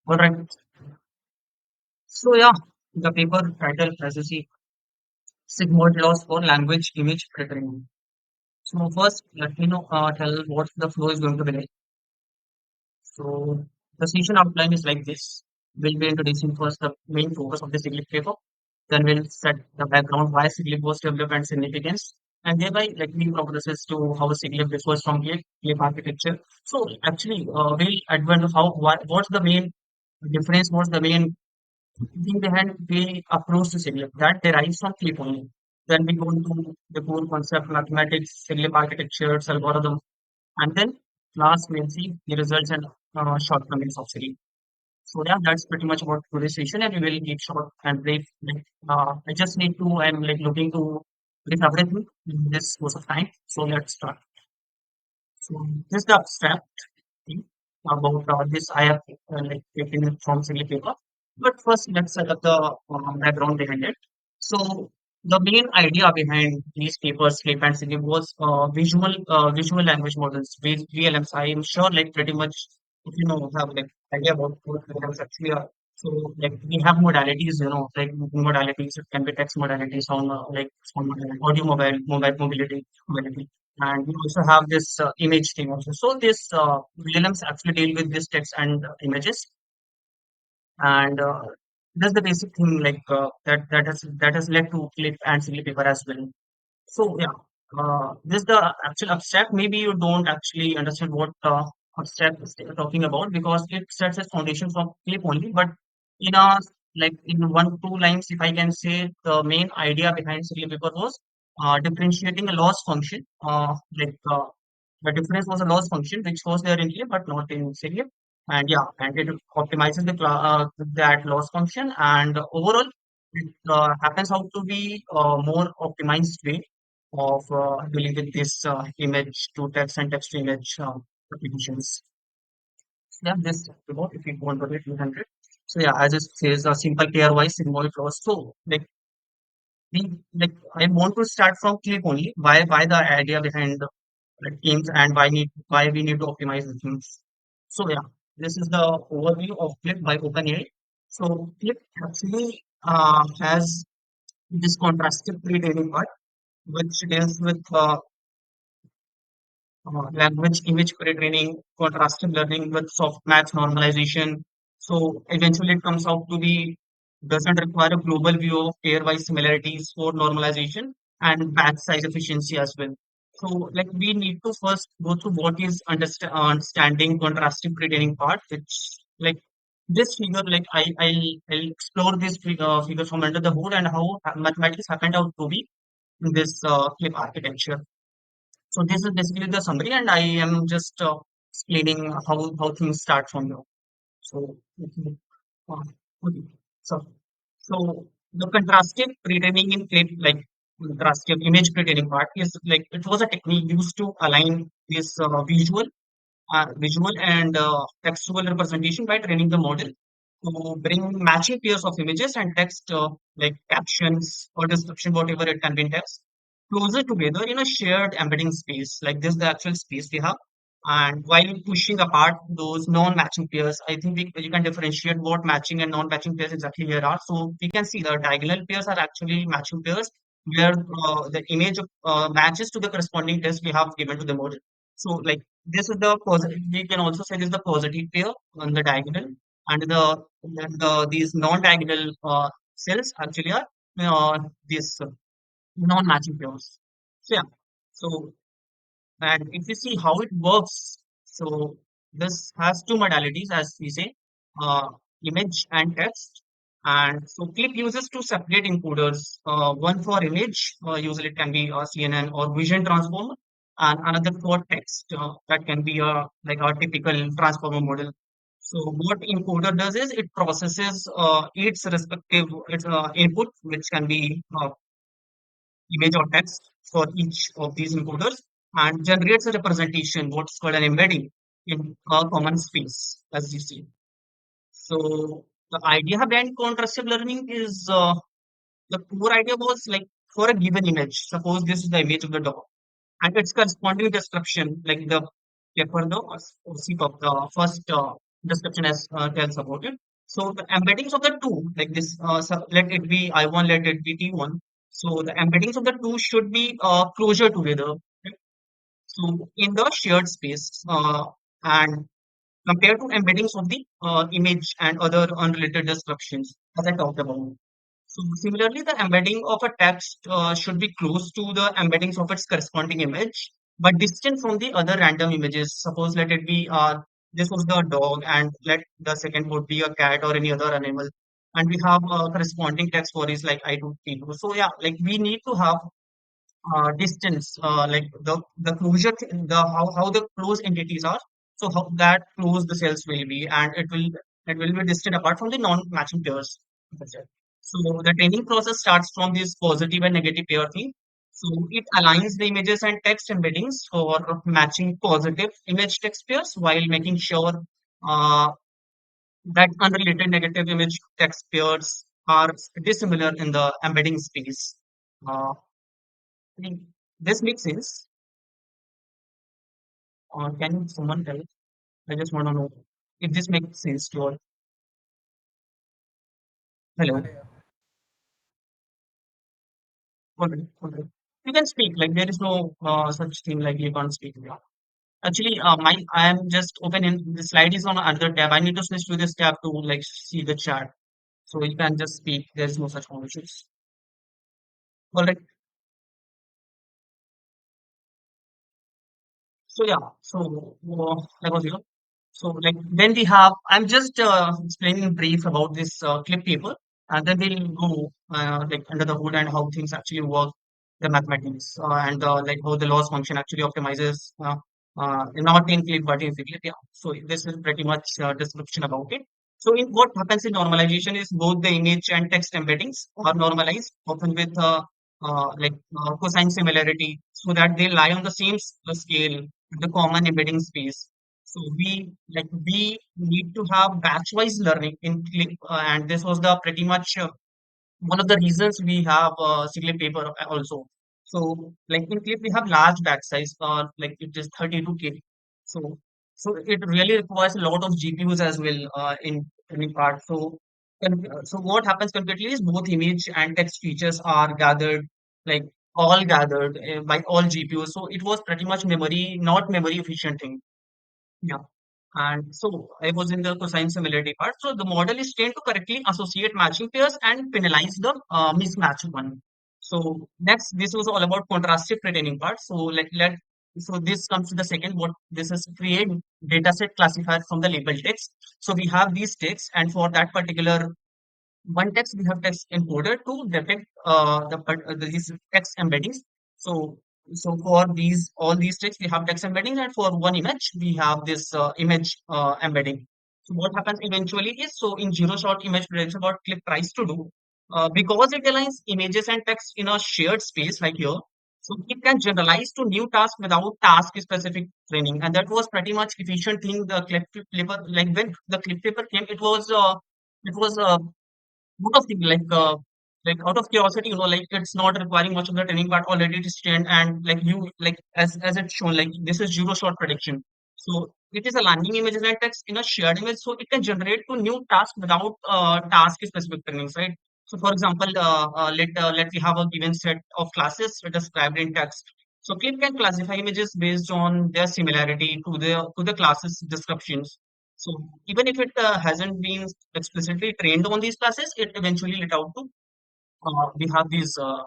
All right. So yeah, the paper title as you see, Sigmund laws for language image pretraining. So first, let me know, tell what the flow is going to be like. So the session outline is like this. We'll be introducing first the main focus of the SigLip paper. Then we'll set the background why SigLip was developed and significance. And thereby, let me progresses to how SigLip differs from Clip architecture. So actually, we'll advance how what's the main difference, what's the main thing behind the approach to SigLip that derives from Clip only. Then we go into the core concept, mathematics, SigLip architectures, algorithm, and then last we'll see the results and shortcomings of SigLip. So yeah, that's pretty much about today's session, and we will keep short and brief. I just need to, I'm like looking to brief everything in this course of time. So let's start. So this is the abstract thing about this I have like taken it from silly paper. But first, let's set up the background behind it. So the main idea behind these papers, Sleep and Silly, was visual language models, VLMs. I am sure, like pretty much, if you know, have like idea about what VLMs actually are. So like we have modalities, like modalities. It can be text modalities, sound modality, audio mobile mobility. And we also have this image thing also. So this VLMs actually deal with this text and images, and that's the basic thing like that has led to Clip and Silly paper as well. So yeah, this is the actual abstract. Maybe you don't actually understand what abstract is talking about because it sets a foundation for Clip only. But in a like in one two lines, if I can say, the main idea behind Silly paper was differentiating a loss function. The difference was a loss function which was there in Clip but not in Silly. And yeah, and it optimizes that loss function, and overall it happens out to be a more optimized way of dealing with this image to text and text to image applications. So yeah, this about if you want to read 200. So yeah, as it says, a simple pairwise symbolic loss. So we like I want to start from Clip only. Why the idea behind the teams and why we need to optimize the things. So yeah, this is the overview of Clip by OpenAI. So Clip actually has this contrastive pre-training part, which deals with language image pre-training, contrastive learning with softmax normalization. So eventually it comes out to be doesn't require a global view of pairwise similarities for normalization and batch size efficiency as well. So like we need to first go through what is understanding contrastive pre-training part, which like this figure, like I'll explore this figure from under the hood and how mathematics happened out to be in this Clip architecture. So this is basically the summary, and I am just explaining how things start from here. So, uh, okay. So, so the contrastive pre-training in clip, like contrastive image pre-training part, is like it was a technique used to align this visual and textual representation by training the model to bring matching pairs of images and text, like captions or description, whatever it can be in text, closer together in a shared embedding space. Like this, the actual space we have. And while pushing apart those non-matching pairs, I think you can differentiate what matching and non-matching pairs exactly here are. So we can see the diagonal pairs are actually matching pairs where the image matches to the corresponding test we have given to the model. So like this is the positive. We can also say this is the positive pair on the diagonal, and these non-diagonal cells actually are these non-matching pairs. So yeah. So and if you see how it works, so this has two modalities, as we say, uh, image and text. And so Clip uses two separate encoders, one for image, usually it can be a CNN or vision transformer, and another for text, that can be like a typical transformer model. So what encoder does is it processes its input, which can be image or text for each of these encoders, and generates a representation, what's called an embedding in a common space, as you see. So the idea behind contrastive learning is the core idea was like for a given image, suppose this is the image of the dog and its corresponding description, like the paper, the OC of the first description as tells about it. So the embeddings of the two, like this, let it be I1, let it be T1. So the embeddings of the two should be closer together. Okay? So in the shared space, and compared to embeddings of the image and other unrelated descriptions, as I talked about. So similarly, the embedding of a text should be close to the embeddings of its corresponding image, but distant from the other random images. Suppose let it be this was the dog, and let the second would be a cat or any other animal, and we have corresponding text for is like I do people. So yeah, like we need to have distance, like the closure, the how the close entities are. So how that close the cells will be, and it will be distant apart from the non-matching pairs. That's it. So the training process starts from this positive and negative pair thing. So it aligns the images and text embeddings for matching positive image text pairs while making sure uh, that unrelated negative image text pairs are dissimilar in the embedding space. Uh, I think this makes sense. Can someone tell? I just want to know if this makes sense to all. Yeah, Hello. yeah. Okay. Okay. You can speak. Like there is no such thing like you can't speak. Yeah. Actually, my I am just opening the slide is on another tab. I need to switch to this tab to like see the chat. So you can just speak. There is no such conversations. All right. So yeah, so that was So like then we have, I'm just explaining brief about this clip paper, and then we'll go like under the hood and how things actually work, the mathematics and like how the loss function actually optimizes not in clip but in SigLip. Yeah. So this is pretty much description about it. So in what happens in normalization is both the image and text embeddings are normalized, often with cosine similarity, so that they lie on the same scale, the common embedding space. So we need to have batch-wise learning in Clip, and this was the pretty much one of the reasons we have SigLip paper also. So like in Clip we have large batch size, like it is 32 K. So it really requires a lot of GPUs as well in any part. So so what happens concretely is both image and text features are gathered, like all gathered by all GPUs. So it was pretty much memory, not memory efficient thing. Yeah. And so I was in the cosine similarity part. So the model is trained to correctly associate matching pairs and penalize the mismatched one. So next, this was all about contrastive pretending part. So so this comes to the second. What this is create dataset classifier from the label text. So we have these texts, and for that particular one text we have text encoder to detect these text embeddings. So for these all these texts we have text embeddings, and for one image we have this image embedding. So what happens eventually is, so in zero shot image prediction, what Clip tries to do, because it aligns images and text in a shared space like here, so it can generalize to new tasks without task specific training, and that was pretty much efficient thing. The Clip paper, like when the Clip paper came, it was out of thing like out of curiosity, like it's not requiring much of the training part, already it is trained, and like you like as it's shown, like this is zero shot prediction. So it is aligning images and text in a shared image, so it can generate to new task without task specific trainings, right? So for example, let we have a given set of classes described in text. So Clip can classify images based on their similarity to the classes descriptions. So even if it hasn't been explicitly trained on these classes, it eventually let out to we have these uh,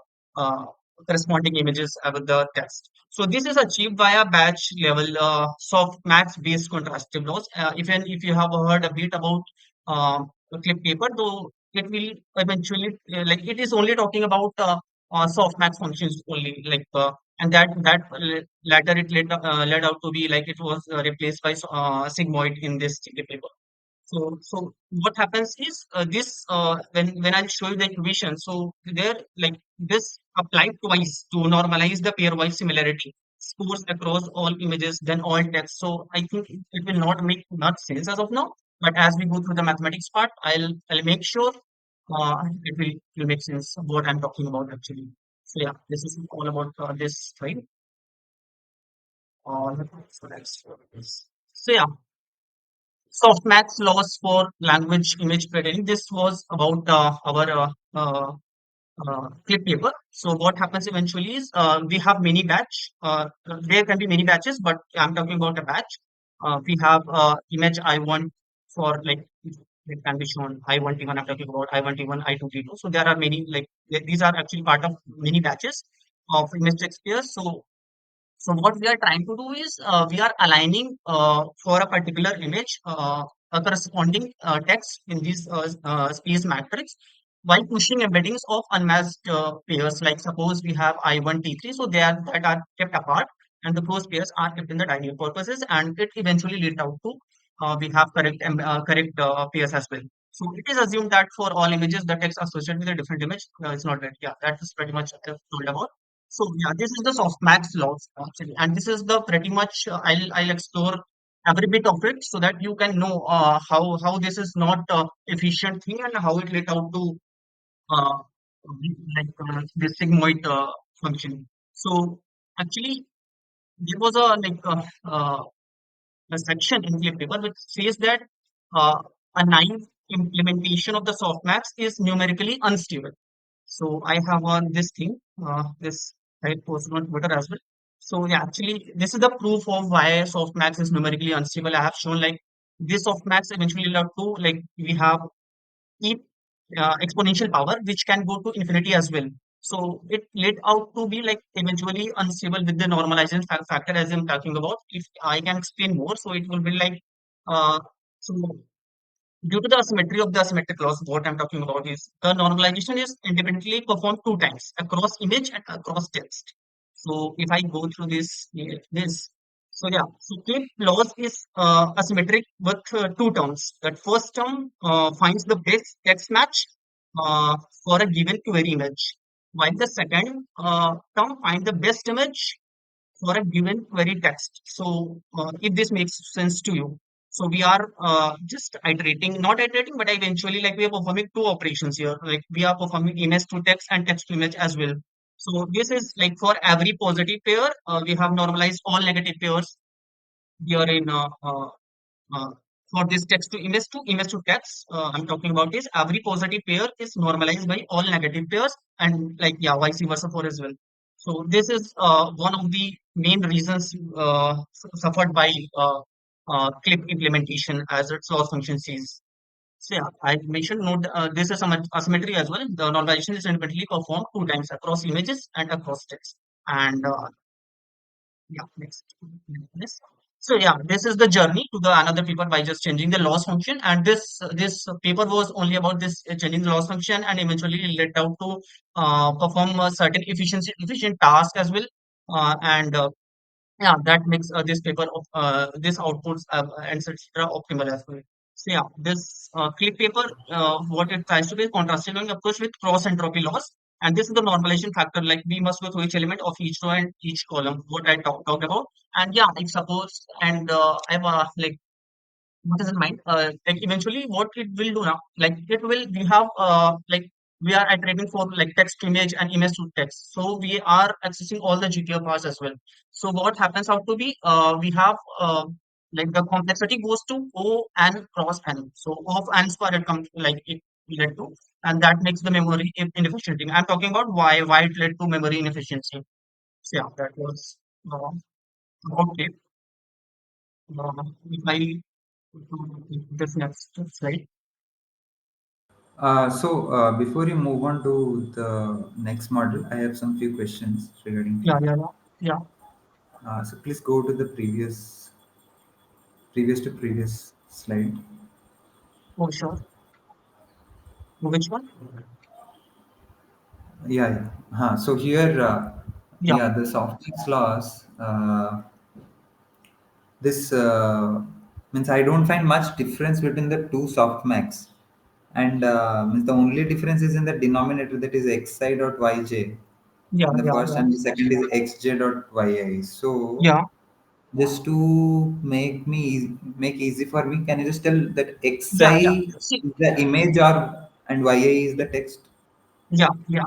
corresponding images with the text. So this is achieved via batch level soft max based contrastive loss. Even if you have heard a bit about the Clip paper, though it will eventually like it is only talking about soft max functions only, like and latter it led out to be like it was replaced by sigmoid in this Clip paper. So what happens is when I show you the equation, so there like this applied twice to normalize the pairwise similarity scores across all images, then all text. So I think it will not make much sense as of now, but as we go through the mathematics part, I'll make sure it will make sense of what I'm talking about actually. So yeah, this is all about this slide. So that's so yeah. softmax laws for language image pre-training. This was about our clip paper. So what happens eventually is we have many batch. There can be many batches, but I'm talking about a batch. We have image I1 for like it can be shown I1 T1. I'm talking about I1 T1, I2 T2. So there are many like these are actually part of many batches of image text pairs. So what we are trying to do is we are aligning for a particular image a corresponding text in this space matrix while pushing embeddings of unmatched pairs. Like suppose we have I1 T3, so they are that are kept apart, and the close pairs are kept in the diagonal purposes, and it eventually leads out to we have correct pairs as well. So it is assumed that for all images, the text associated with a different image is not that. Yeah, that is pretty much told about. So yeah, this is the softmax laws actually, and this is the pretty much I'll explore every bit of it so that you can know how this is not efficient thing and how it let out to uh, the sigmoid function. So actually, there was a section in the paper which says that uh, a naive implementation of the softmax is numerically unstable. So I have on this thing, this I posted on Twitter as well. So yeah, actually, this is the proof of why softmax is numerically unstable. I have shown like this softmax eventually led to like we have e exponential power which can go to infinity as well. So it led out to be like eventually unstable with the normalization factor as I'm talking about. If I can explain more, so it will be like so due to the asymmetry of the asymmetric loss, what I'm talking about is the normalization is independently performed two times across image and across text. So if I go through this, so yeah, so clip loss is asymmetric with two terms. That first term finds the best text match for a given query image, while the second term finds the best image for a given query text. So, if this makes sense to you, so we are just iterating, not iterating, but eventually, like we are performing two operations here. Like we are performing image to text and text to image as well. So this is like for every positive pair, we have normalized all negative pairs here in uh, for this text to image to text, I'm talking about is every positive pair is normalized by all negative pairs, and like yeah, vice versa for as well. So this is one of the main reasons suffered by clip implementation as its loss function sees. So yeah, I mentioned note this is some asymmetry as well. The normalization is independently performed two times across images and across text. And yeah, next. Yes. So yeah, this is the journey to the another paper by just changing the loss function, and this paper was only about this changing the loss function, and eventually led out to perform a certain efficient task as well, and yeah, that makes this paper of this outputs and etc. optimal as well. So yeah, this clip paper, what it tries to be contrasting approach with cross entropy loss, and this is the normalization factor. Like we must go through each element of each row and each column. What I talked about, and yeah, if suppose and I'm like what is in mind like eventually what it will do now like it will we have like we are iterating for like text to image and image to text, so we are accessing all the GTO parts as well. So what happens out to be we have like the complexity goes to O and cross N, so O of N square it comes like it led to, and that makes the memory inefficient. I'm talking about why it led to memory inefficiency. So yeah, that was uh, okay. If I this next slide. Before you move on to the next model, I have some few questions regarding Yeah, clip. yeah, yeah. Yeah. So please go to the previous to previous slide. Oh, sure. Which one? Yeah, yeah. So here, Yeah, yeah, the softmax laws. This means I don't find much difference between the two softmax, and means the only difference is in the denominator, that is xi dot yj yeah, in the yeah, first, yeah. and the second is xj dot yi. So Yeah, just to make easy for me, can you just tell that yeah, yeah. xi See, is the image or and yi is the text? yeah, yeah.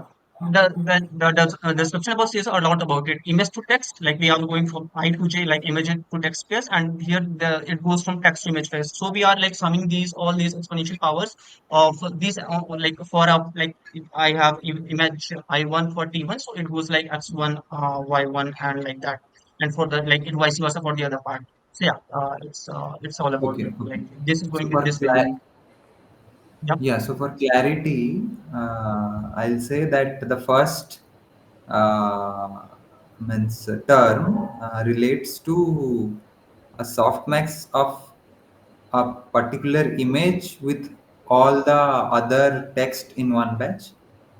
The description above says a lot about it. Image to text, like we are going from I to J, like image to text space, and here it goes from text to image space. So we are like summing these all these exponential powers of these like for a like if I have image I1 for T1, so it goes like X1, Y1, and like that, and for the like it vice versa for the other part. So yeah, it's all about Okay, it. okay. Like this is So going in for this way only. Yep. yeah, so for clarity, I'll say that the first uh, means term relates to a softmax of a particular image with all the other text in one batch,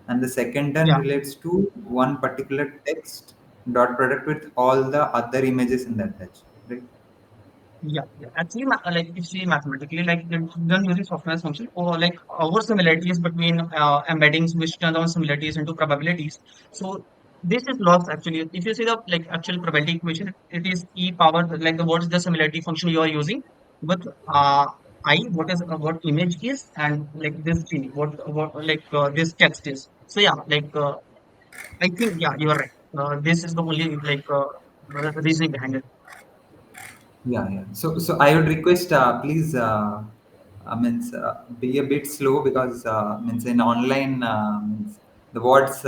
and the second term Yeah. relates to one particular text dot product with all the other images in that batch, right? Yeah, yeah. Actually, like if you see mathematically, like it's done using software function or like our similarities between embeddings, which turn down similarities into probabilities. So this is lost actually. If you see the like actual probability equation, it is e power like the what is the similarity function you are using with I what is what image is and like this g what like this text is. So yeah, like I think yeah you are right. This is the only like reasoning behind it. Yeah, yeah. So I would request, please, means be a bit slow because means in online means the words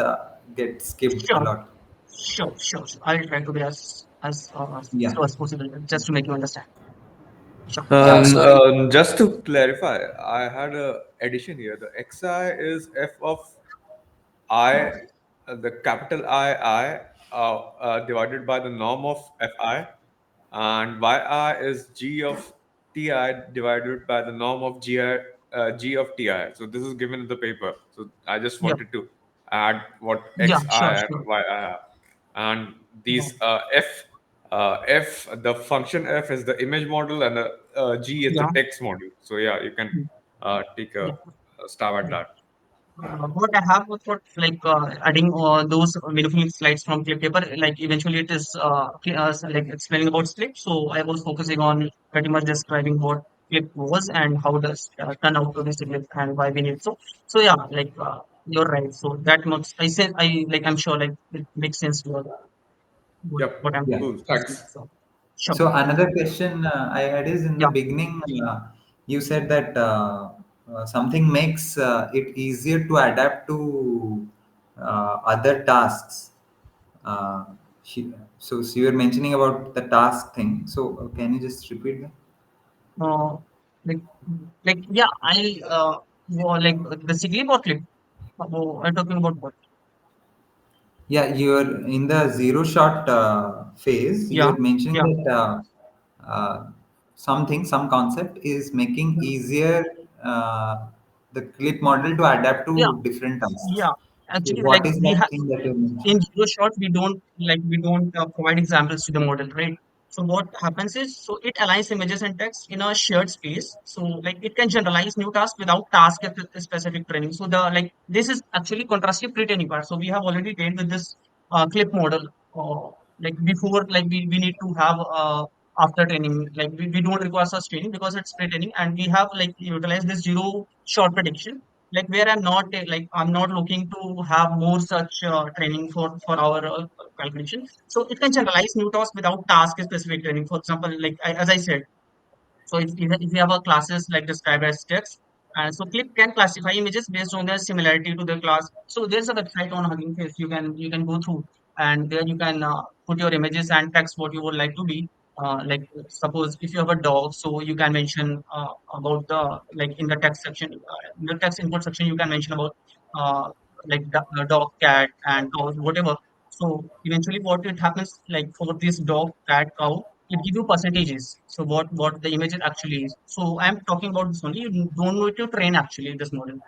get skipped a Sure. lot. Sure. I'll try to be as Yeah, slow as possible, just to make you understand. Sure. yeah. So Just to clarify, I had a addition here. The xi is f of I, the capital I, divided by the norm of fi, and yi is g of ti divided by the norm of g of ti. So this is given in the paper. So I just Yeah. wanted to add what Yeah. xi Sure. and Sure. yi have. And Yeah. these the function f is the image model, and the g is the Yeah. text model. So yeah, you can Mm. take Yeah. a stab at Yeah. that. What I have was for like adding those meaningful slides from clip paper. Like eventually, it is like explaining about clip. So I was focusing on pretty much describing what clip was and how does turn out to be clip and why we need. So yeah, like you're right. So that much I said I like I'm sure like it makes sense to Yep. what I'm yeah. Cool. asking. Thanks. So sure. So another question I had is in the Yeah. beginning, you said that something makes it easier to adapt to other tasks. Uh, so you were mentioning about the task thing. So can you just repeat that? Uh, like, yeah, like the SigLip or clip. I'm talking about what? Yeah, you're in the zero shot phase. Yeah, You're mentioning yeah, that some concept is making yeah, easier the clip model to adapt yeah, to different tasks. yeah. So Actually, like what is we that have. thing that you In mentioned? zero shot we don't provide examples to the model, right? So what happens is so it aligns images and text in a shared space, so like it can generalize new tasks without specific training. So the like this is actually contrastive pre-training part. So we have already trained with this clip model like before, like we need to have after training, like we don't require such training because it's pre-training, and we have like utilized this zero shot prediction, like where like I'm not looking to have more such training for our calculation. So it can generalize new tasks without task specific training. For example, like as I said, so if you have a classes like described as text, so Clip can classify images based on their similarity to the class. So there's a website on Hugging Face you can go through, and there you can put your images and text what you would like to be. Like suppose if you have a dog, so you can mention about the like in the text section, in the text input section you can mention about uh, like dog, cat, and cows, whatever. So eventually, what it happens like for this dog, cat, cow, it give you percentages. So what the image actually is. So I'm talking about this only. You don't need to train actually this model.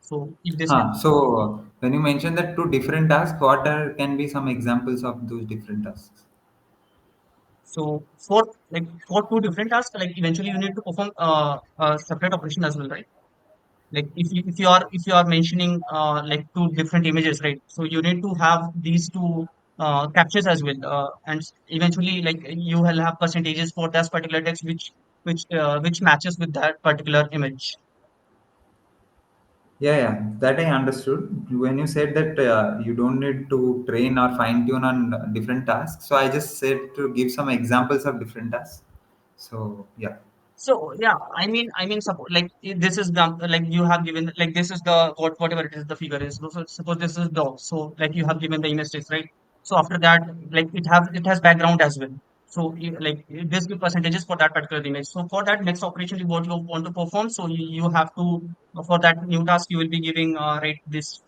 So if this Huh. helps. So when you mention that two different tasks, what are can be some examples of those different tasks? So for two different tasks, like eventually you need to perform a separate operation as well, right? Like if you are mentioning like two different images, right? So you need to have these two captures as well, and eventually like you will have percentages for that particular text which matches with that particular image. that I understood. When you said that you don't need to train or fine tune on different tasks, so I just said to give some examples of different tasks. So yeah. So yeah, I mean, suppose like this is the like you have given like this is the whatever it is the figure is. So suppose this is dog. So like you have given the image text, right? So after that, like it has background as well. So like this give percentages for that particular image. So for that next operation, what you want to perform, so you have to for that new task you will be giving right this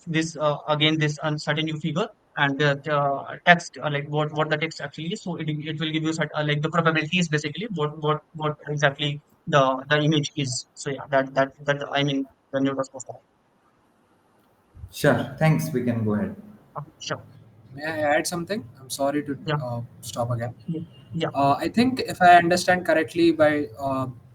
again this uncertain new figure and the text like what the text actually is. So it will give you like the probabilities basically what exactly the image is. So yeah, that I mean the new task was that. Sure. Thanks. We can go ahead. Sure. May I add something? I'm sorry to Yeah. stop again. Yeah. Yeah. I think if I understand correctly, by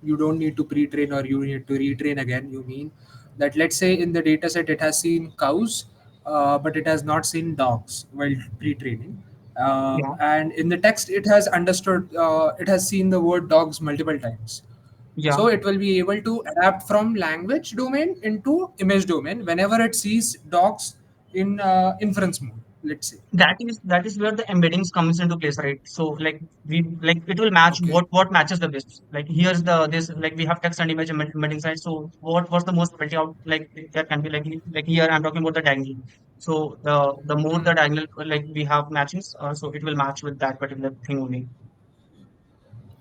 you don't need to pre-train or you need to retrain again, you mean that let's say in the data set it has seen cows, but it has not seen dogs while pre-training. Yeah. And in the text, it has understood, it has seen the word dogs multiple times. Yeah. So it will be able to adapt from language domain into image domain whenever it sees dogs in inference mode, let's say. That is where the embeddings comes into place, right? So like we like it will match Okay. what matches the best. Like here's the this like we have text and image embedding side. So what's the most probability out like there can be like here I'm talking about the diagonal. So the more Hmm. the diagonal like we have matchings, so it will match with that particular thing only.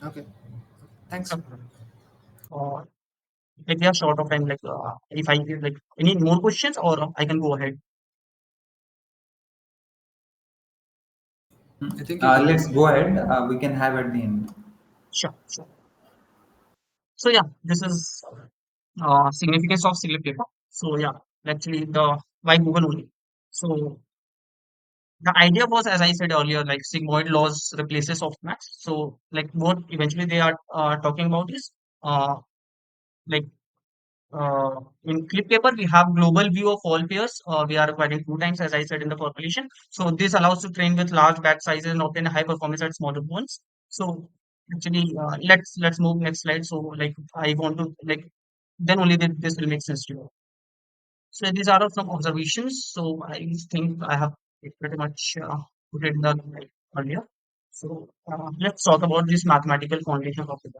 Okay. Thanks. Okay. Or like we are short of time. Like if I like any more questions or I can go ahead. I think you can go Let's ahead. go ahead. We can have at the end. Sure. Sure. So yeah, this is significance of SigLip paper. So yeah, actually the why Google only. So the idea was, as I said earlier, like sigmoid laws replaces softmax. So like what eventually they are talking about is like in clip paper we have global view of all pairs. We are requiring two times, as I said in the population. So this allows to train with large batch sizes and obtain high performance at smaller ones. So actually, let's move next slide. So like I want to like then only this will make sense to you. So these are some observations. So I think I have pretty much put it in the like, earlier. So let's talk about this mathematical foundation of it.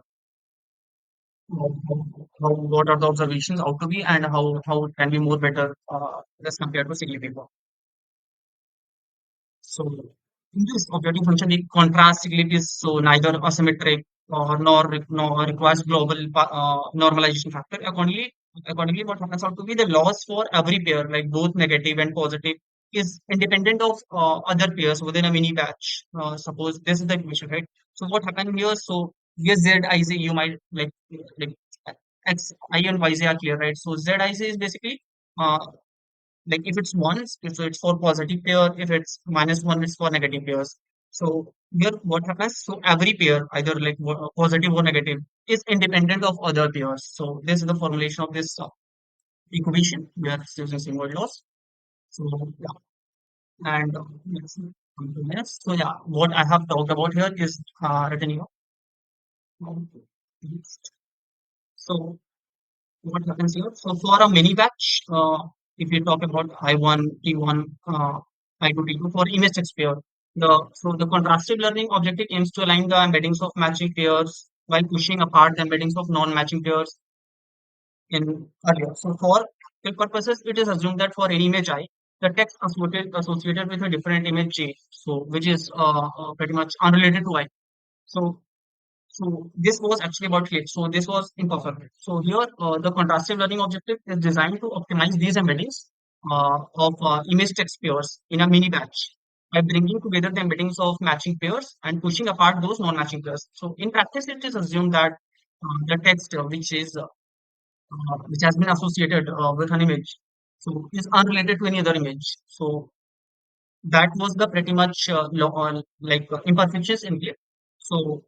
What are the observations out to be and how it can be more better as compared to single paper. So in this operating function, the contrast signal is so neither asymmetric or nor requires global normalization factor. Accordingly, what happens out to be the loss for every pair, like both negative and positive, is independent of other pairs within a mini batch. Suppose this is the equation, right? So what happened here? So yes, Z I Z you might like X I and Y Z are clear, right? So Z I Z is basically uh, like if it's ones, if it's for positive pair, if it's -1, it's for negative pairs. So here what happens? So every pair, either like positive or negative, is independent of other pairs. So this is the formulation of this equation. We are using symbol laws. So yeah, and let's come to next. So yeah, what I have talked about here is written here. So what happens here? So for a mini batch, if you talk about I1, T1, I2, T2 for image text pair, the contrastive learning objective aims to align the embeddings of matching pairs while pushing apart the embeddings of non-matching pairs in earlier. So for quick purposes, it is assumed that for any image I, the text associated with a different image J, so which is pretty much unrelated to I. So this was actually about clips. So this was imperfect. So here the contrastive learning objective is designed to optimize these embeddings of image text pairs in a mini batch by bringing together the embeddings of matching pairs and pushing apart those non-matching pairs. So in practice, it is assumed that the text which has been associated with an image so is unrelated to any other image. So that was the pretty much imperfections in clip. So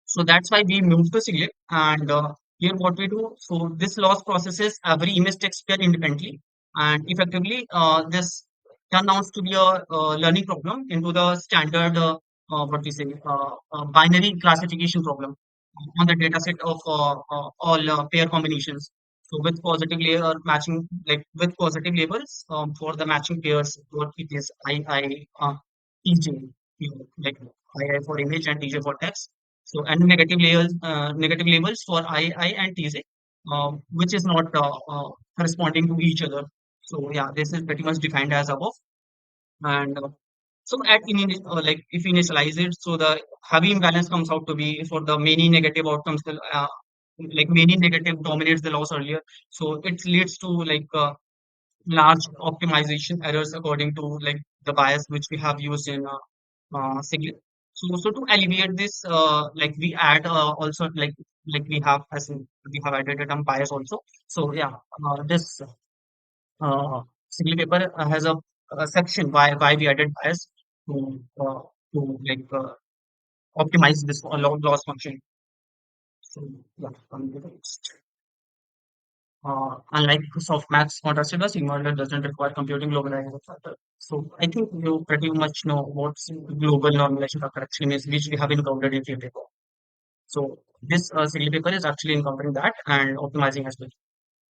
so that's why we moved to SigLip. And here what we do, so this loss processes every image text pair independently. And effectively, this turns out to be a learning problem into the standard, what we say, binary classification problem on the data set of all pair combinations. So with positive layer matching, like with positive labels for the matching pairs, what it is TJ, like II for image and TJ for text. So and negative labels for II and TJ, which is not corresponding to each other. So yeah, this is pretty much defined as above. And so like if you initialize it, so the heavy imbalance comes out to be for the many negative outcomes, like many negative dominates the loss earlier. So it leads to like large optimization errors according to like the bias which we have used in SigLip. So to alleviate this, like we add also like we have as in we have added a term bias also. So yeah, this uh, single paper has a section why we added bias to uh, to like optimize this loss function. So yeah, coming to the next. Unlike softmax contrasted loss, sigmoid doesn't require computing globalization factor. So I think you pretty much know what's global normalization factor actually means, which we have encountered in field paper. So this single paper is actually encountering that and optimizing as well.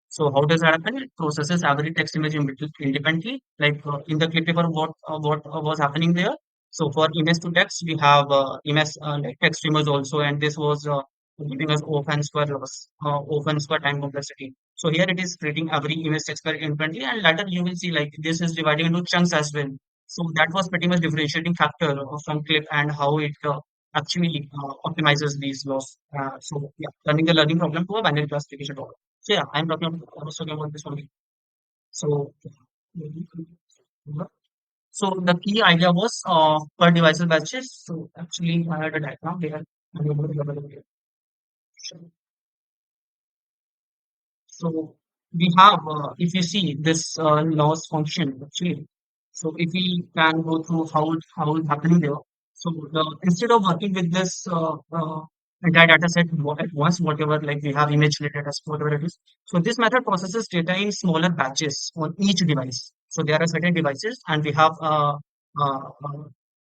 So how does that happen? It processes every text image independently. Like in the clip paper, what was happening there? So for image to text, we have image like text image also, and this was giving us open square loss, open square time complexity. So here it is creating every image text pair independently, and later you will see like this is dividing into chunks as well. So that was pretty much differentiating factor from clip and how it actually optimizes these loss. So yeah, turning the learning problem to a binary classification problem. So yeah, I was talking about this only. So so the key idea was per devices batches. So actually I had a diagram there. I'm able to double it. So we have, if you see this loss function actually, so if we can go through how it's happening there. So instead of working with this entire data set at once, whatever like we have image related as whatever it is. So this method processes data in smaller batches on each device. So there are certain devices, and we have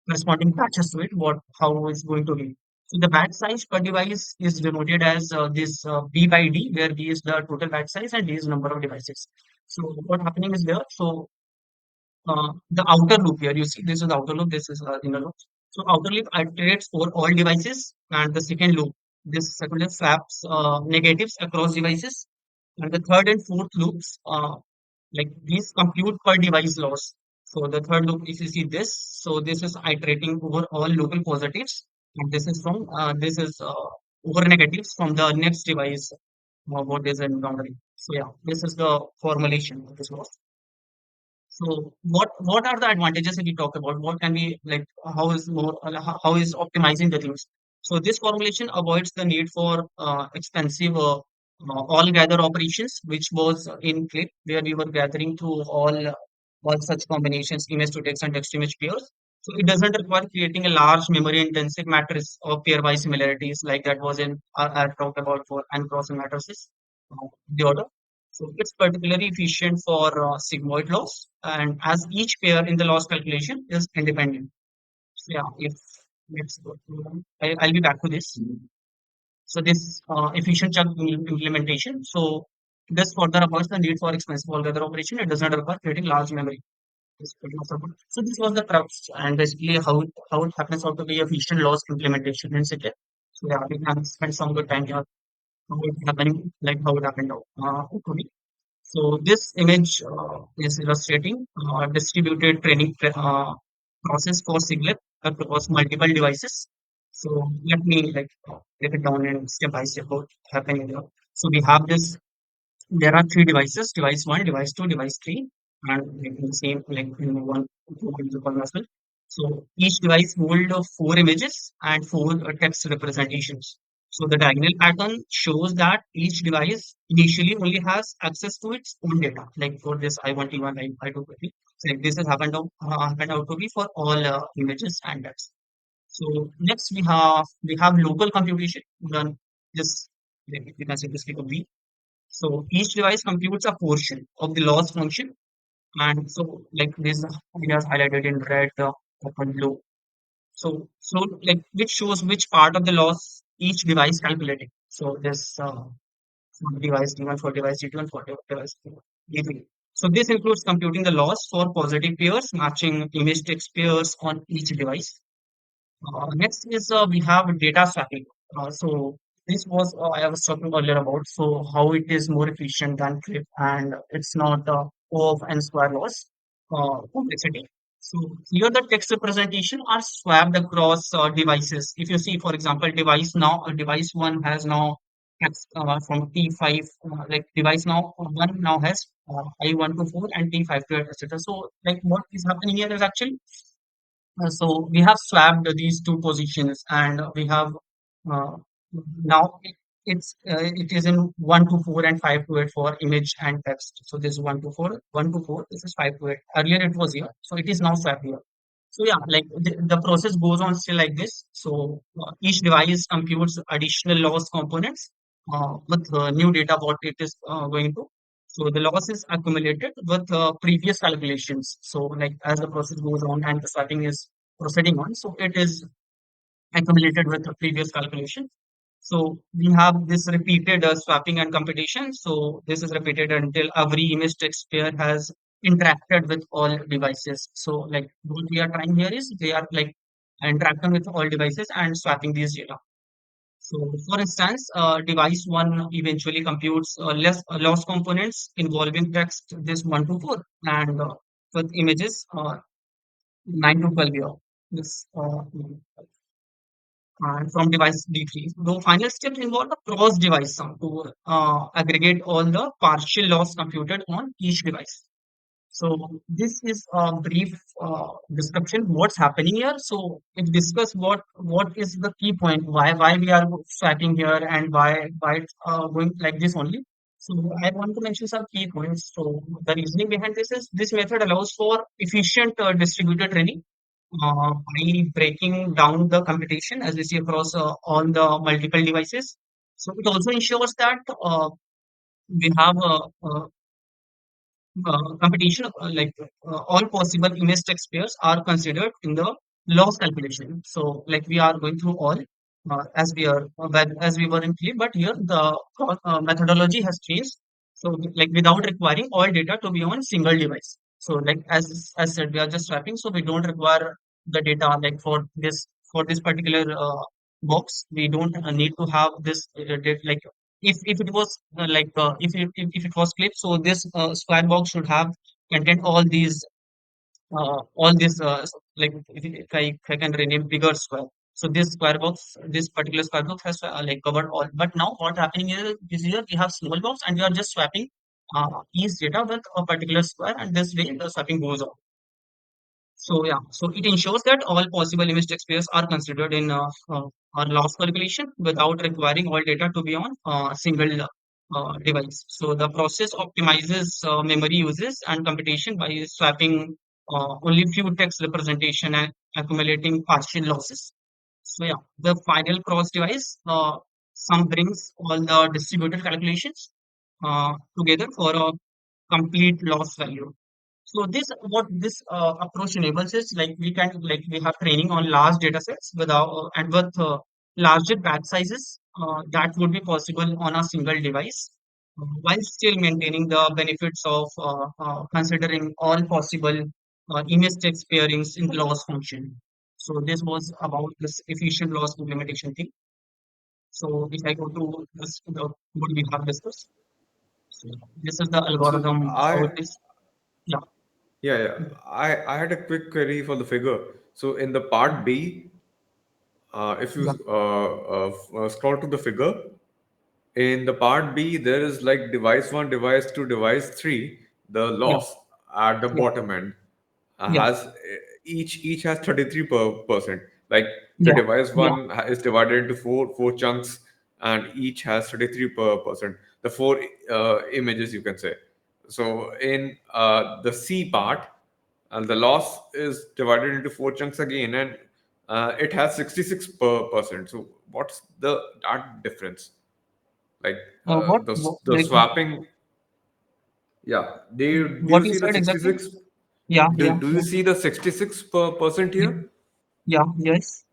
corresponding batches to it. What how is going to be. So the batch size per device is denoted as this B by D, where B is the total batch size and D is number of devices. So what happening is there. So the outer loop here, you see, this is the outer loop, this is inner loop. So outer loop iterates for all devices, and the second loop, this second loop swaps negatives across devices, and the third and fourth loops, like these compute per device loss. So the third loop, if you see this, so this is iterating over all local positives, and this is over negatives from the next device, what is encountering. So yeah, this is the formulation of this loss. So what are the advantages if we talk about? What can we like? How is optimizing the things? So this formulation avoids the need for expensive all gather operations, which was in Click, where we were gathering through all such combinations, image to text and text to image pairs. So it doesn't require creating a large memory intensive matrix of pairwise similarities like that was in I talked about for n crossing matrices, the order. So it's particularly efficient for sigmoid loss, and as each pair in the loss calculation is independent. So yeah, if let's go to, I'll be back to this. So this efficient chunk implementation. So this further avoids the need for expensive algorithm operation. It does not require creating large memory. It's pretty much simple. So this was the crux and basically how it happens out to be efficient loss implementation in SigLip. So yeah, we can spend some good time here how it happening, like how it happened out to me. So this image is illustrating distributed training process for SigLip across multiple devices. So let me like break it down in step by step what happening there. So we have this. There are three devices: device one, device two, device three, and like in the same like in one column as well. So each device hold four images and four text representations. So the diagonal pattern shows that each device initially only has access to its own data. Like for this I1T1, I2 quickly. So like this has happened out to be for all images and text. So next we have local computation done this like we can say this like a V. So each device computes a portion of the loss function, and so like this areas highlighted in red, and blue. So like which shows which part of the loss each device calculating. So this for device D1, for device D2, and for device D3. So this includes computing the loss for positive pairs, matching image text pairs on each device. Next is we have data swapping. So this was I was talking earlier about. So how it is more efficient than clip, and it's not of and square loss complexity. So here the text representation are swapped across devices. If you see, for example, device one has now text from T5, like device now one now has I1 to 4 and T5 to 8, etc. So like what is happening here is actually so we have swapped these two positions, and we have uh, now it is in 1 to 4 and 5 to 8 for image and text. So this is 1 to 4, 1 to 4. This is 5 to 8. Earlier it was here, so it is now swapped here. So yeah, like the process goes on still like this. So each device computes additional loss components with new data what it is going to. So the loss is accumulated with previous calculations. So like as the process goes on and the swapping is proceeding on, so it is accumulated with the previous calculation. So we have this repeated swapping and computation. So this is repeated until every image text pair has interacted with all devices. So like what we are trying here is they are like interacting with all devices and swapping these data. So for instance, device one eventually computes less loss components involving text this 1 to 4 and with images 9 to 12 here. This and from device D3. The final steps involve a cross-device sum to aggregate all the partial loss computed on each device. So this is a brief description what's happening here. So it discuss what is the key point, why we are swapping here and why it's going like this only. So I want to mention some key points. So the reasoning behind this is this method allows for efficient distributed training by breaking down the computation as we see across all the multiple devices. So it also ensures that we have competition, all possible image text pairs are considered in the loss calculation. So like we are going through all as we were in clip, but here the methodology has changed. So like without requiring all data to be on single device. So like as said, we are just swapping, so we don't require the data like for this particular box. We don't need to have this like if it was if it was clip, so this square box should have contain all these if I can rename bigger square. So this square box, this particular square box has like covered all. But now what happening is here we have small box and we are just swapping each data with a particular square, and this way the swapping goes on. So yeah, so it ensures that all possible image text pairs are considered in our loss calculation without requiring all data to be on a single device. So the process optimizes memory uses and computation by swapping only few text representation and accumulating partial losses. So yeah, the final cross device sum brings all the distributed calculations together for a complete loss value. So this what this approach enables is like we have training on large data sets without and with larger batch sizes that would be possible on a single device while still maintaining the benefits of considering all possible image text pairings in the loss function. So this was about this efficient loss implementation thing. So if I go to this what we have discussed, so this is the So algorithm how it I is. Yeah. yeah, yeah. I had a quick query for the figure. So in the part B, if you Yeah. scroll to the figure, in the part B, there is like device one, device two, device three. The Yeah. loss at the Yeah. bottom end Yeah. has each has 33 percent. Like the Yeah, device yeah. one is divided into four chunks, and each has 33 percent. The four images you can say. So in the C part, the loss is divided into four chunks again, and it has 66 percent. So what's the that difference? Like the Like swapping. Yeah, do you what you see the said exactly? 66? Yeah, Do, yeah, do you yeah, see the 66 percent yeah, here? yeah, yes.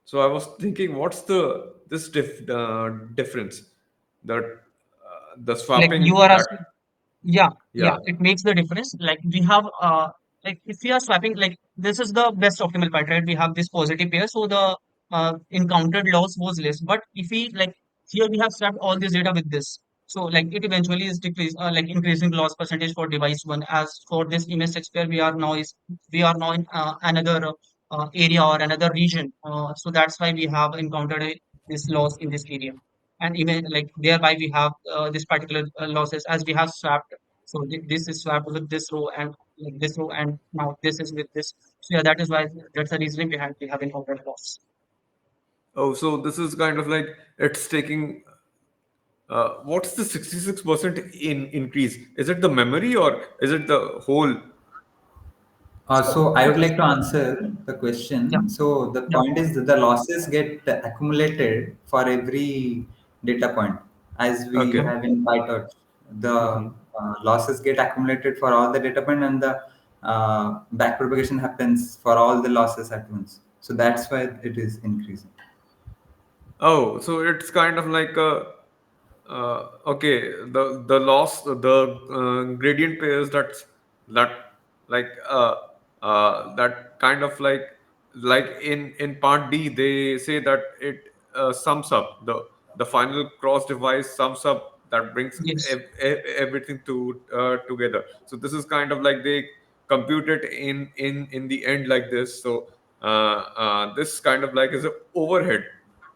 So I was thinking, what's the this difference? That the Like you swapping are that. asking. Yeah, Yeah. yeah, it makes the difference. Like we have, like if we are swapping, like this is the best optimal pattern, right? We have this positive pair, so the encountered loss was less. But if we like here we have swapped all this data with this, so like it eventually is like increasing loss percentage for device one. As for this image text pair, we are now in another area or another region. So that's why we have encountered this loss in this area, and even like thereby we have this particular losses as we have swapped. So this is swapped with this row and like this row, and now this is with this. So yeah, that is why that's the reasoning behind we have encountered loss. Oh, so this is kind of like it's taking. What's the 66% in increase? Is it the memory or is it the whole? So So I would like to answer the yeah, question. So the yeah, point is that the losses get accumulated for every data point, as we Okay. have in PyTorch. The Hmm. losses get accumulated for all the data point, and the back propagation happens for all the losses at once. So that's why it is increasing. Oh, so it's kind of like okay, the loss, the gradient pairs that like that kind of like in part D they say that it sums up the final cross device sums up that brings yes, everything together. So this is kind of like they compute it in the end like this. So this kind of like is a overhead,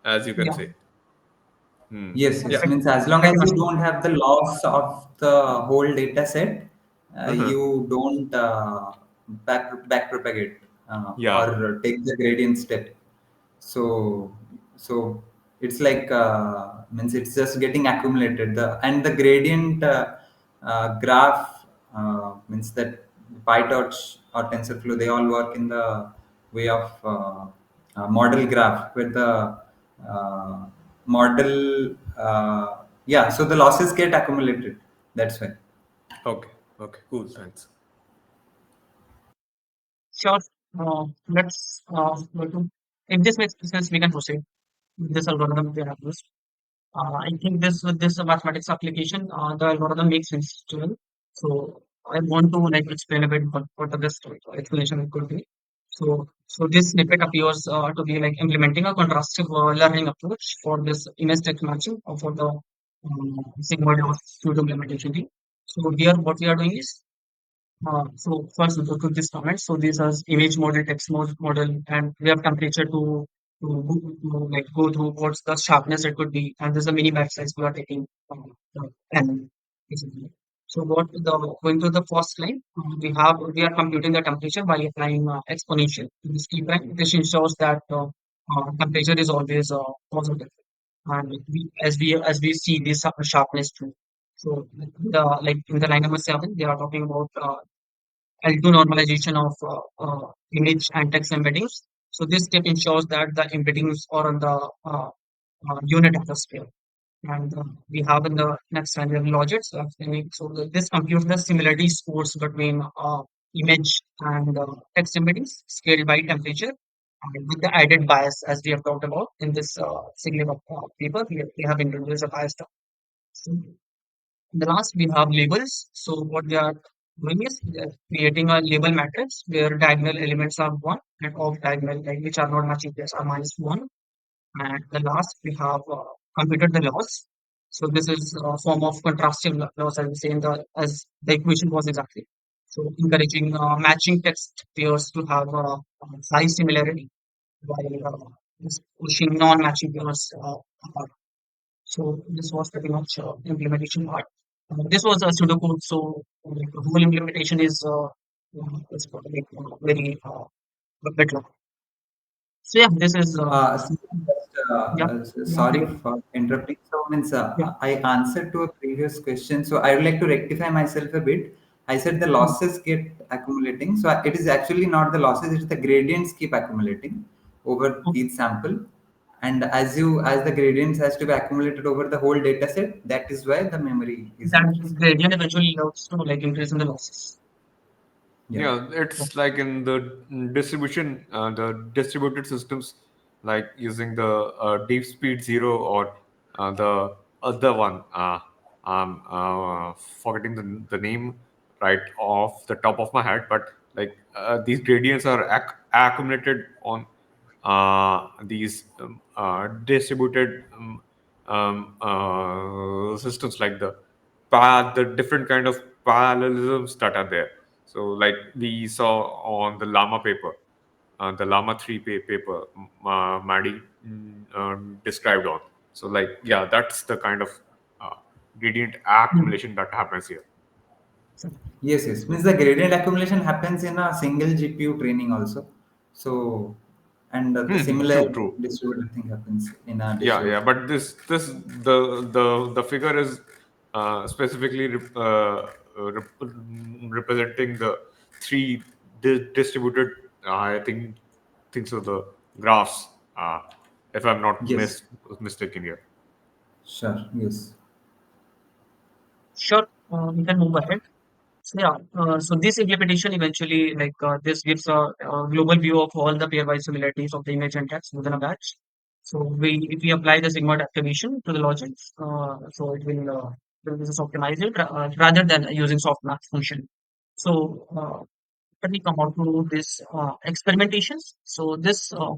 as you can yeah, say. Hmm. Yes, Yeah. yes. Means as long pretty as much. you don't have the loss of the whole data set, Uh-huh. you don't back propagate Yeah. or take the gradient step. So so it's like means it's just getting accumulated. The and the gradient graph means that PyTorch or TensorFlow, they all work in the way of model graph where the uh, model yeah, so the losses get accumulated, that's why. Okay. Okay. Cool. Thanks. Sure. Let's go to, if this makes sense, we can proceed with this algorithm we have used. I think this with this mathematics application, the algorithm makes sense to me. So I want to like explain a bit what the best explanation could be. So this snippet appears to be like implementing a contrastive learning approach for this image text matching or for the sigma loss pseudo implementation thing. So here what we are doing is so first we go to this comment. So this is image model, text model, and we have temperature like go through what's the sharpness it could be, and there's a mini batch size we are taking and basically. So what the going to the first line, we are computing the temperature by applying exponential to this T prime. This ensures that temperature is always positive, and as we see this sharpness too. So the like in the line number 7, they are talking about L2 normalization of image and text embeddings. So this step ensures that the embeddings are on the unit of the sphere. And we have in the next line, we have logic. This computes the similarity scores between image and text embeddings scaled by temperature. And with the added bias, as we have talked about in this SigLip paper, we have introduced a bias term. So in the last, we have labels. So what they are doing is they are creating a label matrix where diagonal elements are one and off diagonal, like which are not matching pairs, are minus one. And the last, we have computed the loss. So this is a form of contrastive loss, as we say in the as the equation was exactly. So encouraging matching text pairs to have high similarity while just pushing non-matching pairs apart. So this was pretty much implementation part. This was a pseudocode, so like, the whole implementation is like, very bit long. So yeah, this is So just, yeah, yeah, sorry thank you. for interrupting. So means Yeah, I answered to a previous question. So I would like to rectify myself a bit. I said the mm, losses get accumulating. So it is actually not the losses; it's the gradients keep accumulating over okay. each sample. And as the gradients has to be accumulated over the whole data set, that is why the memory is That increasing. gradient eventually leads to like increase in the losses. Yeah. Yeah, Yeah, it's like in the distribution, the distributed systems, like using the deep speed zero or the other one. I'm forgetting the name right off the top of my head, but like these gradients are accumulated on these distributed systems, like the different kind of parallelisms that are there. So like we saw on the llama paper, the llama 3 paper, Maddie described on. So like yeah, that's the kind of uh, gradient Hmm. accumulation that happens here. So, Yes, yes. Means the gradient accumulation happens in a single GPU training also. So, and the similar True, true. distributed thing happens in a Yeah, yeah, distributed. but this the figure is specifically representing the three distributed, I think so, the graphs, if I'm not Yes, mistaken here. sure. Yes. sure, we can move ahead. So yeah, so this implementation eventually, this gives a global view of all the pairwise similarities of the image and text within a batch. So if we apply the sigmoid activation to the logics, so will just optimize it rather than using softmax function. So when we come out to this experimentations, so this uh,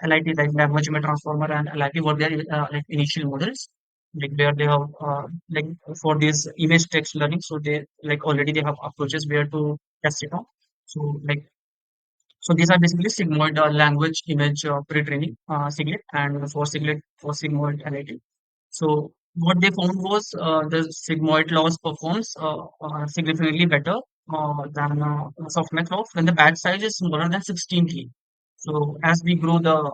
LIT, like language image transformer and LIT were their like initial models, like where they have like for this image text learning. So they like already they have approaches where to test it on. So like so these are basically sigmoid language image pre-training SigLip, and for SigLip for sigmoid LIT. So what they found was the sigmoid loss performs significantly better than softmax loss when the batch size is smaller than 16K. So as we grow the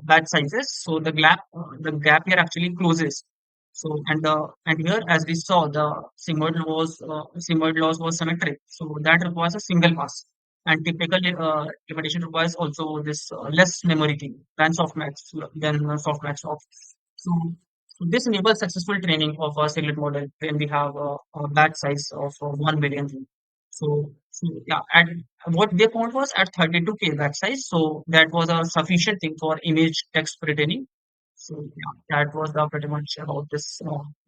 batch sizes, so the gap here actually closes. So and here as we saw the sigmoid loss was symmetric. So that requires a single pass. And typical implementation requires also this less memory thing than softmax of. So, so this enables successful training of a SigLip model when we have a batch size of 1 billion. So yeah, and what they found was at 32K batch size, so that was a sufficient thing for image text pre-training. So yeah, that was pretty much about this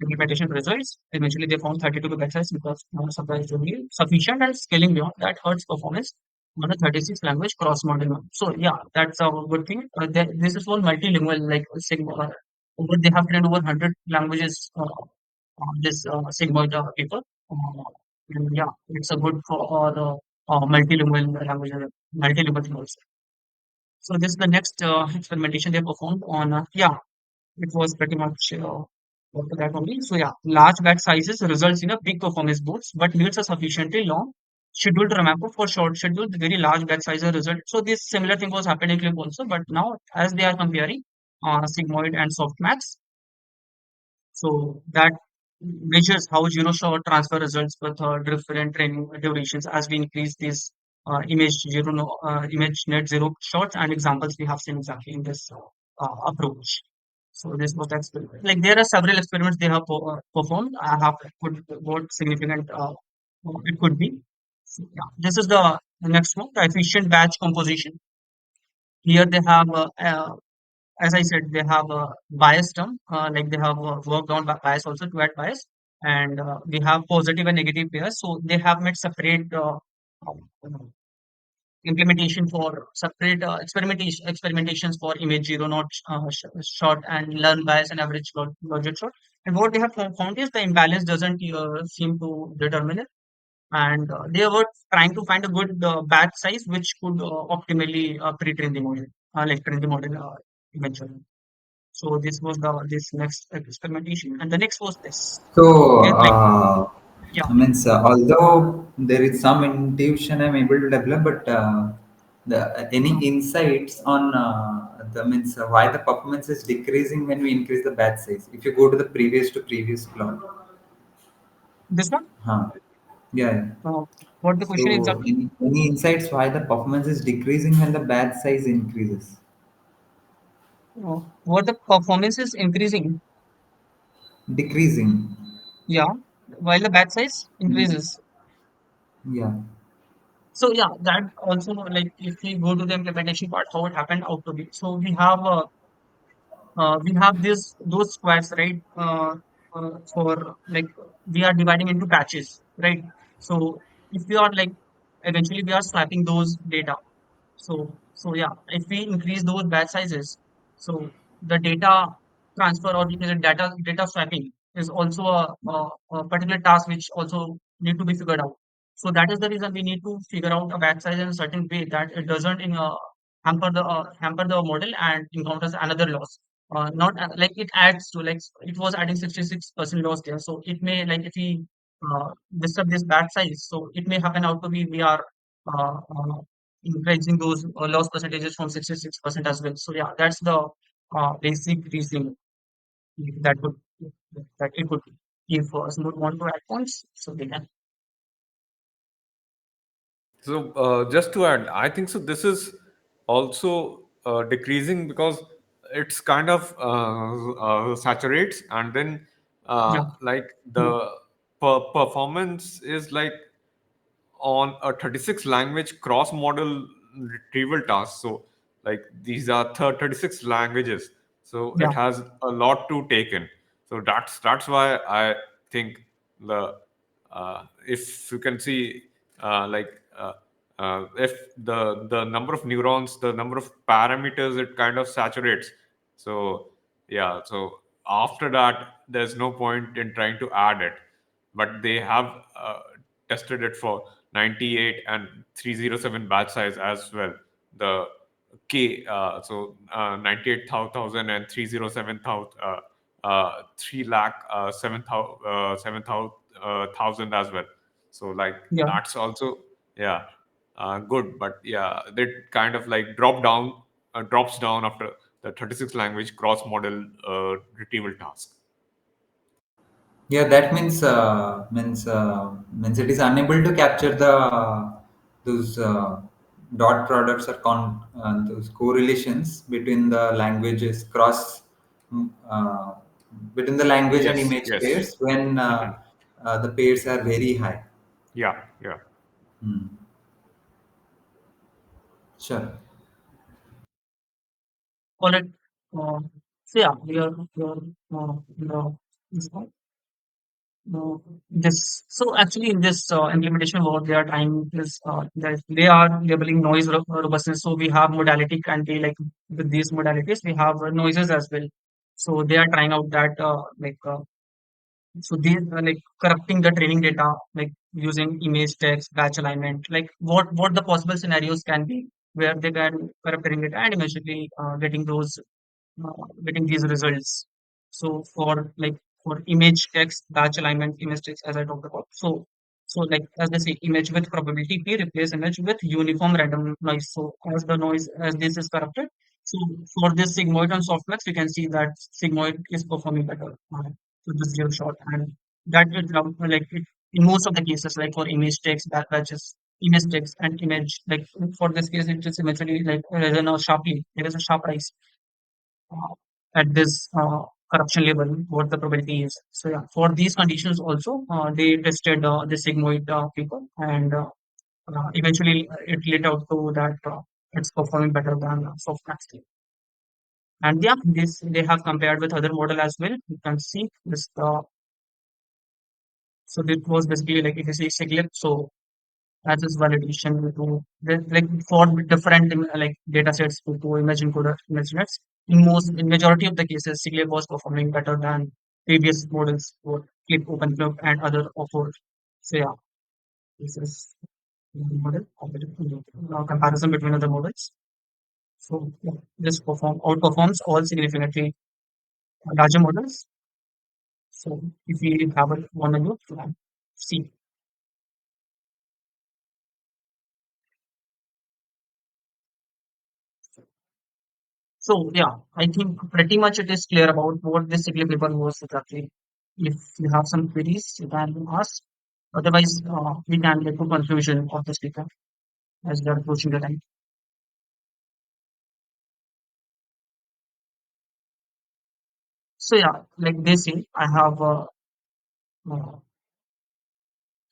implementation results. Eventually, they found 32 batch size because surprisingly sufficient, and scaling beyond that hurts performance on a 36 language cross model. So yeah, that's a good thing. This is all multilingual, like Sigma. They have trained over 100 languages on this Sigma paper. Uh, and yeah, it's a good for multilingual language, multilingual thing also. So this is the next experimentation they performed on. Yeah, it was pretty much after that only. So yeah, large batch sizes results in a big performance boost, but needs a sufficiently long scheduled ramp for short scheduled very large batch sizes result. So this similar thing was happening in Clip also, but now as they are comparing sigmoid and softmax, so that measures how zero shot transfer results with different training durations as we increase these image net zero shots and examples we have seen exactly in this approach. So this was the experiment. Like there are several experiments they have performed. I have put what significant it could be. So, yeah, this is the next one, the efficient batch composition. Here they have as I said, they have a bias term, like they have worked on bias also to add bias, and we have positive and negative pairs. So they have made separate you know, implementation for separate experimentations for image zero not short and learn bias and average logic short. And what they have found is the imbalance doesn't seem to determine it, and they were trying to find a good batch size which could optimally pre-train the model, like train the model eventually. So this was this next experimentation, and the next was this. So, Okay, like yeah, I mean, so although there is some intuition I'm able to develop, but any insights on the means why the performance is decreasing when we increase the batch size? If you go to the previous to previous plot, this one. huh? Yeah. Yeah. Uh, what the question So, exactly? any insights why the performance is decreasing when the batch size increases? What the performance is increasing? Decreasing. Yeah, while the batch size increases. Yeah. So yeah, that also like if we go to the implementation part, how it happened out to be. So we have this those squares, right? for like we are dividing into batches, right? So if we are like eventually we are swapping those data. So yeah, if we increase those batch sizes, so the data transfer or the data swapping is also a particular task which also need to be figured out. So that is the reason we need to figure out a batch size in a certain way that it doesn't hamper the model and encounters another loss. Not like it adds to like it was adding 66% loss there. So it may like if we disturb this batch size, so it may happen out to be we are increasing those loss percentages from 66% as well. So yeah, that's the basic reason that would that it would be. If someone want to add points, so they can. So just to add, I think so. This is also decreasing because it's kind of saturates, and then Yeah, like yeah, the performance is like on a 36 language cross model retrieval task. So like these are 36 languages, so yeah, it has a lot to take in. So that's why I think the if you can see like if the number of neurons, the number of parameters, it kind of saturates. So yeah, so after that there's no point in trying to add it, but they have tested it for 98 and 307 batch size as well. The K, so 98,000 and 307,000, 3 lakh 7,000 as well. So like yeah. that's also, yeah, good, but yeah, they kind of like drops down after the 36 language cross model retrieval task. Yeah, that means it is unable to capture the those dot products or those correlations between the languages cross mm, uh, between the language and Yes, image yes. pairs when Mhm. the pairs are very high. Yeah, yeah. Hmm. Sure. Call it. Uh, so yeah, we are this one. This so actually in this implementation what they are trying is that they are labeling noise robustness. So we have modality and they like with these modalities we have noises as well. So they are trying out that so they are like corrupting the training data like using image text batch alignment like what the possible scenarios can be where they can corrupt training data and eventually getting these results. So for like for image text batch alignment, image text as I talked about. So like as they say, image with probability P replace image with uniform random noise. So as the noise as this is corrupted, so for this sigmoid and softmax, we can see that sigmoid is performing better. So the zero shot and that is like it, in most of the cases like for image text batches image text and image like for this case it is eventually like there is a sharply there is a sharp rise uh, at this corruption level, what the probability is. So yeah, for these conditions also, they tested the sigmoid people, and eventually it led out to that it's performing better than softmax. And yeah, this they have compared with other model as well. You can see this. So this was basically like if you see SigLip, so as is validation to like for different like data sets to image encoder image nets. In majority of the cases, SigLip was performing better than previous models for Clip, OpenClip, and other offers. So yeah, this is the model comparison between other models. So yeah, this outperforms all significantly larger models. So if we have a one of you, see. So yeah, I think pretty much it is clear about what this cyclic paper was exactly. If you have some queries, you can ask. Otherwise, we can get to conclusion of this paper as we are approaching the time. So yeah, like they say, I have uh,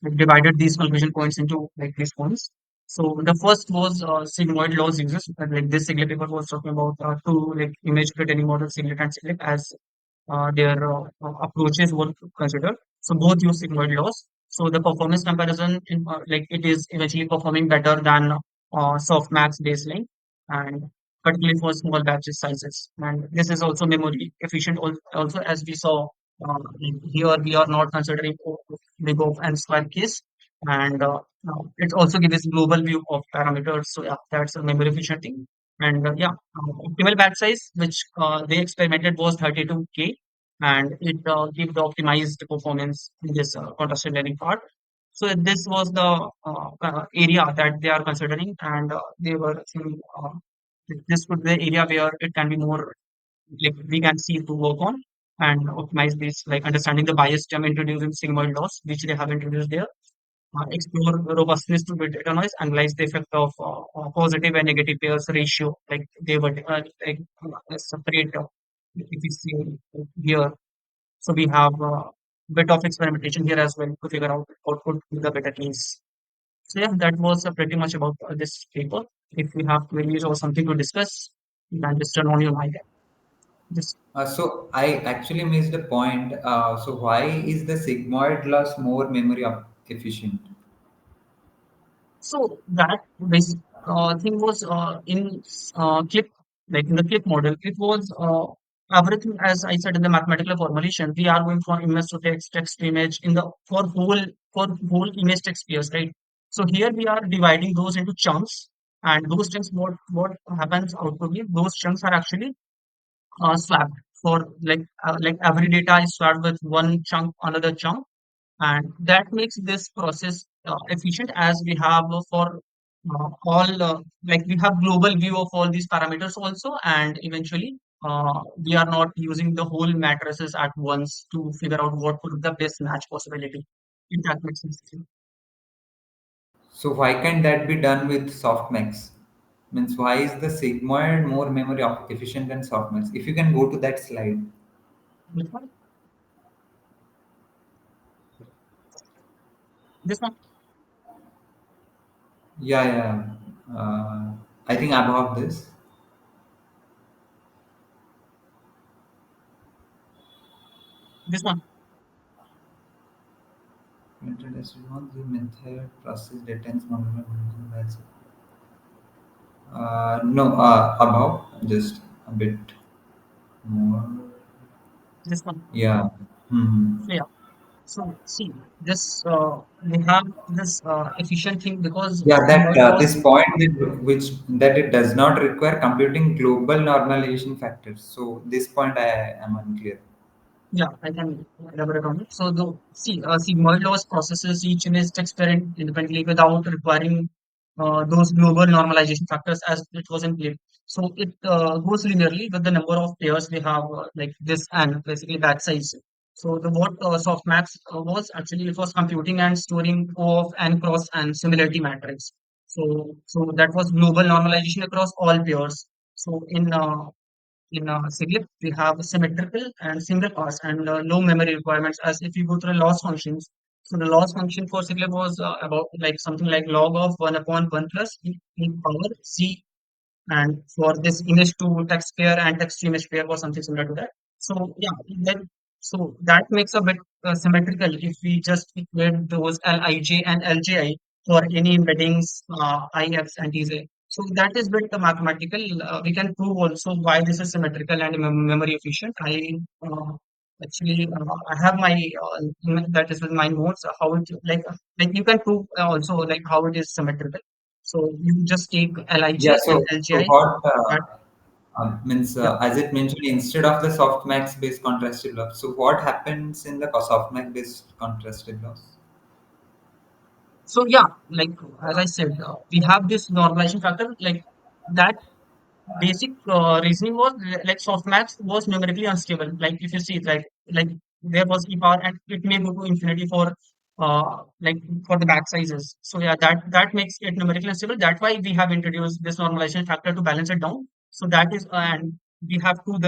like divided these conclusion points into like these points. So the first was sigmoid laws uses. Like this Siglet paper was talking about two like image pretending model Siglet and Siglet as their approaches were considered. So both use sigmoid laws. So the performance comparison, like it is eventually performing better than softmax baseline, and particularly for small batches sizes. And this is also memory efficient. Also, as we saw here, we are not considering big of and square case, and it also gives global view of parameters. So yeah, that's a memory efficient thing. And yeah, optimal batch size, which they experimented, was 32K, and it gave the optimized performance in this contrasted learning part. So this was the area that they are considering, and they were saying this could be the area where it can be more like we can see to work on and optimize this, like understanding the bias term, introducing sigmoid loss, which they have introduced there, explore robustness to bit data noise, analyze the effect of positive and negative pairs ratio, like they were separate, if we see here. So we have a bit of experimentation here as well to figure out what could be the better case. So yeah, that was pretty much about this paper. If you have queries or something to discuss, you can just turn on your mic. Just So I actually missed the point. So why is the sigmoid loss more memory efficient? so that basic thing was in clip, like in the clip model, it was everything as I said in the mathematical formulation. We are going from image to text, text to image in the for whole image text pairs, right? So here we are dividing those into chunks, and those chunks, what happens out to be, those chunks are actually swapped for like every data is swapped with one chunk, another chunk, and that makes this process efficient, as we have for all like we have global view of all these parameters also, and eventually we are not using the whole matrices at once to figure out what could be the best match possibility, if that makes sense to you. So why can't that be done with softmax? Means why is the sigmoid more memory efficient than softmax? If you can go to that slide. Which one? This one? Yeah, yeah. I think above this. This one? Method as well, the method process data and small. No, above just a bit more. This one? Yeah. So Hmm. yeah, so see, this we have this efficient thing because Yeah, that sigmoid laws. this point that, which that it does not require computing global normalization factors. So this point I am unclear. Yeah, I can elaborate on it. So, sigmoid laws processes each image text parent independently without requiring those global normalization factors as it was in play. So, it goes linearly with the number of pairs we have, like this and basically batch size. So, the what softmax was actually, it was computing and storing O of n cross and similarity matrix. So that was global normalization across all pairs. So, in SigLip, we have symmetrical and single pass and low memory requirements. As if you go through loss functions, so the loss function for SigLip was about like something like log of 1 upon 1 plus e power c, and for this image to text pair and text to image pair was something similar to that. So yeah, then so that makes a bit symmetrical if we just equate those Lij and Lji for any embeddings Ix and Tj. So that is bit mathematical. We can prove also why this is symmetrical and memory efficient. I have my that is with my notes how it like you can prove also like how it is symmetrical. So you just take Yeah. Lij and So Lgi. what That means yeah. as it mentioned instead of the softmax based contrastive loss. So what happens in the softmax based contrastive loss? So yeah, like as I said, we have this normalization factor like that basic reasoning was like softmax was numerically unstable. Like if you see like there was e power and it may go to infinity for like for the back sizes. So yeah, that makes it numerically unstable. That's why we have introduced this normalization factor to balance it down. So that is and we have two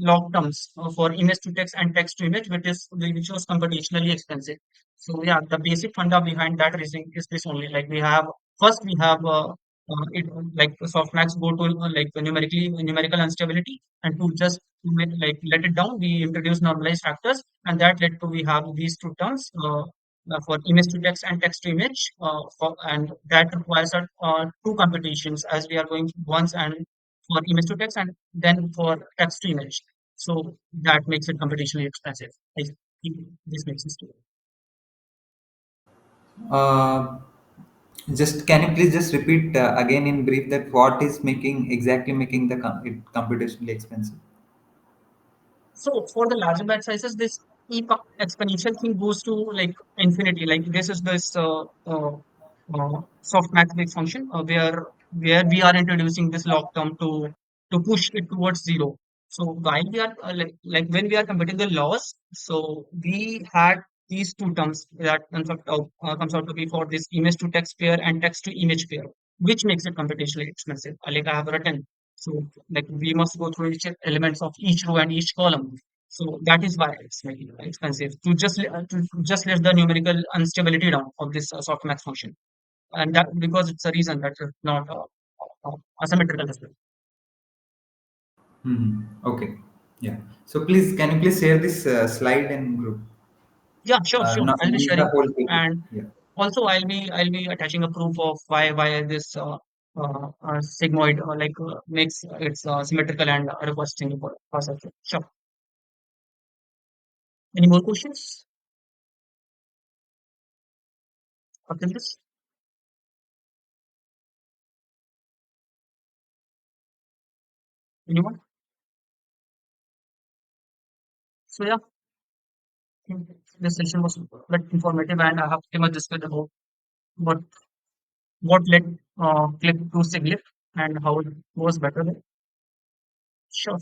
log terms for image to text and text to image, which was computationally expensive. So yeah, the basic funda behind that reasoning is this only. Like we have first we have it like softmax go to like numerical instability, and to just like let it down, we introduce normalized factors, and that led to we have these two terms for image to text and text to image, and that requires two computations as we are going once and for image to text and then for text to image. So that makes it computationally expensive. I think this makes sense to you. Uh, just can you please just repeat again in brief that what is making exactly making the it computationally expensive? So for the larger batch sizes, this exponential thing goes to like infinity. Like this is this soft mathematics function where we are introducing this log term to push it towards zero. So while we are like when we are computing the loss, so we had these two terms that comes out to be for this image to text pair and text to image pair, which makes it computationally expensive. Like I have written, so like we must go through each elements of each row and each column. So that is why it's very expensive to just let the numerical instability down of this softmax function, and that because it's a reason that it's not asymmetrical as well. Okay. Yeah. So please, can you please share this slide in group? Yeah, sure, sure. Not I'll be the sharing, whole page. and Yeah. also I'll be attaching a proof of why this sigmoid makes it's symmetrical and requesting for process. Sure. Any more questions after this? Anyone? So yeah, think this session was quite informative, and I have pretty much discussed about what what led Click to SigLip and how it was better. Sure.